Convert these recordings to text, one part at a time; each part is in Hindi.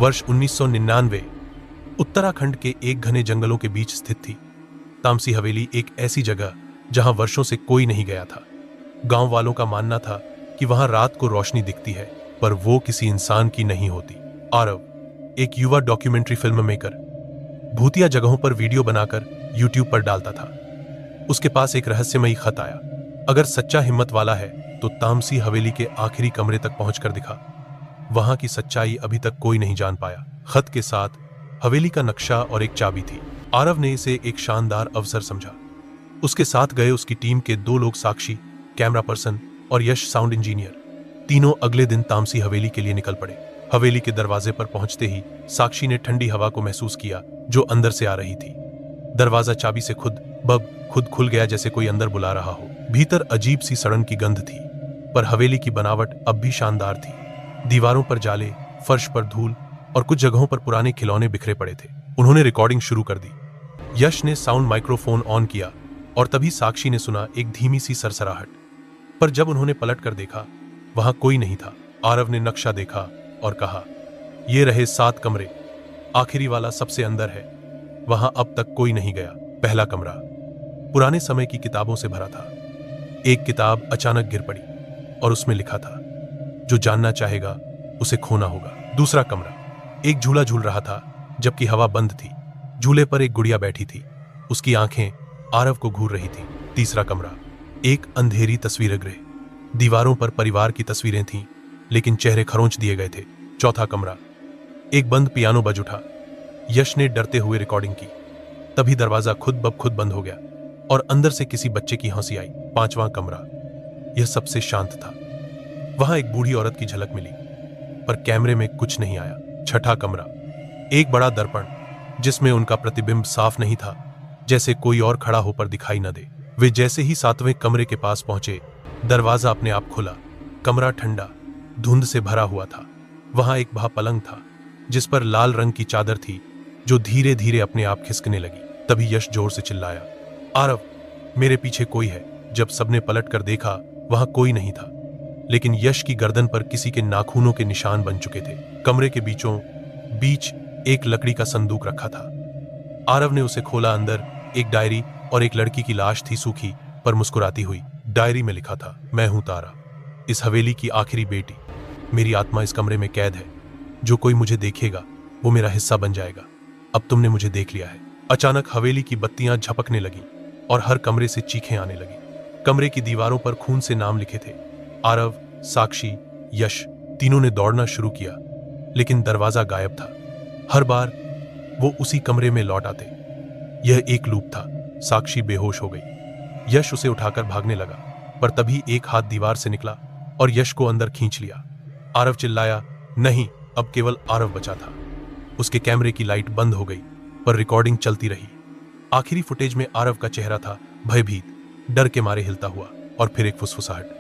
वर्ष 1999। उत्तराखंड के एक घने जंगलों के बीच स्थित थी तामसी हवेली, एक ऐसी जगह जहां वर्षों से कोई नहीं गया था। गांव वालों का मानना था कि वहां रात को रोशनी दिखती है, पर वो किसी इंसान की नहीं होती। आरव, एक युवा डॉक्यूमेंट्री फिल्म मेकर, भूतिया जगहों पर वीडियो बनाकर यूट्यूब पर डालता था। उसके पास एक रहस्यमयी खत आया। अगर सच्चा हिम्मत वाला है तो तामसी हवेली के आखिरी कमरे तक पहुंचकर दिखा। वहां की सच्चाई अभी तक कोई नहीं जान पाया। खत के साथ हवेली का नक्शा और एक चाबी थी। आरव ने इसे एक शानदार अवसर समझा। उसके साथ गए उसकी टीम के 2 लोग, साक्षी कैमरा पर्सन और यश साउंड इंजीनियर। तीनों अगले दिन तामसी हवेली के लिए निकल पड़े। हवेली के दरवाजे पर पहुंचते ही साक्षी ने ठंडी हवा को महसूस किया जो अंदर से आ रही थी। दरवाजा चाबी से खुद खुल गया, जैसे कोई अंदर बुला रहा हो। भीतर अजीब सी सड़न की गंध थी, पर हवेली की बनावट अब भी शानदार थी। दीवारों पर जाले, फर्श पर धूल और कुछ जगहों पर पुराने खिलौने बिखरे पड़े थे। उन्होंने रिकॉर्डिंग शुरू कर दी। यश ने साउंड माइक्रोफोन ऑन किया और तभी साक्षी ने सुना एक धीमी सी सरसराहट। पर जब उन्होंने पलट कर देखा, वहां कोई नहीं था। आरव ने नक्शा देखा और कहा, ये रहे 7 कमरे, आखिरी वाला सबसे अंदर है। वहां अब तक कोई नहीं गया। पहला कमरा पुराने समय की किताबों से भरा था। एक किताब अचानक गिर पड़ी और उसमें लिखा था, जो जानना चाहेगा उसे खोना होगा। दूसरा कमरा, एक झूला झूल रहा था जबकि हवा बंद थी। झूले पर एक गुड़िया बैठी थी, उसकी आंखें आरव को घूर रही थी। तीसरा कमरा, एक अंधेरी तस्वीर गृह, दीवारों पर परिवार की तस्वीरें थीं, लेकिन चेहरे खरोंच दिए गए थे। चौथा कमरा, एक बंद पियानो बज उठा। यश ने डरते हुए रिकॉर्डिंग की। तभी दरवाजा खुद ब खुद बंद हो गया और अंदर से किसी बच्चे की हंसी आई। पांचवां कमरा, यह सबसे शांत था। वहां एक बूढ़ी औरत की झलक मिली, पर कैमरे में कुछ नहीं आया। छठा कमरा, एक बड़ा दर्पण जिसमें उनका प्रतिबिंब साफ नहीं था, जैसे कोई और खड़ा होकर दिखाई न दे। वे जैसे ही 7वें कमरे के पास पहुंचे, दरवाजा अपने आप खुला। कमरा ठंडा, धुंध से भरा हुआ था। वहां एक बहा पलंग था जिस पर लाल रंग की चादर थी, जो धीरे धीरे अपने आप खिसकने लगी। तभी यश जोर से चिल्लाया, आरव, मेरे पीछे कोई है। जब सबने पलट कर देखा, वहां कोई नहीं था, लेकिन यश की गर्दन पर किसी के नाखूनों के निशान बन चुके थे। कमरे के बीचों बीच एक लकड़ी का संदूक रखा था। आरव ने उसे खोला। अंदर एक डायरी और एक लड़की की लाश थी, सूखी पर मुस्कुराती हुई। डायरी में लिखा था, मैं हूं तारा, इस हवेली की आखिरी बेटी। मेरी आत्मा इस कमरे में कैद है। जो कोई मुझे देखेगा वो मेरा हिस्सा बन जाएगा। अब तुमने मुझे देख लिया है। अचानक हवेली की बत्तियां झपकने लगी और हर कमरे से चीखें आने लगी। कमरे की दीवारों पर खून से नाम लिखे थे। आरव, साक्षी, यश, तीनों ने दौड़ना शुरू किया, लेकिन दरवाजा गायब था। हर बार वो उसी कमरे में लौट आते। यह एक लूप था। साक्षी बेहोश हो गई। यश उसे उठाकर भागने लगा, पर तभी एक हाथ दीवार से निकला और यश को अंदर खींच लिया। आरव चिल्लाया, नहीं, अब केवल आरव बचा था। उसके कैमरे की लाइट बंद हो गई, पर रिकॉर्डिंग चलती रही। आखिरी फुटेज में आरव का चेहरा था, भयभीत, डर के मारे हिलता हुआ, और फिर एक फुसफुसाहट,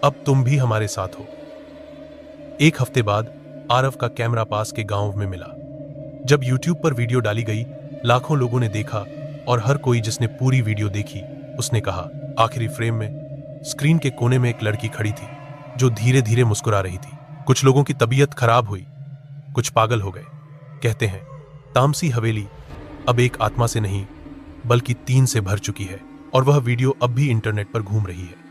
अब तुम भी हमारे साथ हो। 1 हफ्ते बाद आरव का कैमरा पास के गांव में मिला। जब यूट्यूब पर वीडियो डाली गई, लाखों लोगों ने देखा और हर कोई जिसने पूरी वीडियो देखी, उसने कहा, आखिरी फ्रेम में स्क्रीन के कोने में एक लड़की खड़ी थी जो धीरे धीरे मुस्कुरा रही थी। कुछ लोगों की तबीयत खराब हुई, कुछ पागल हो गए। कहते हैं, तामसी हवेली अब एक आत्मा से नहीं बल्कि 3 से भर चुकी है, और वह वीडियो अब भी इंटरनेट पर घूम रही है।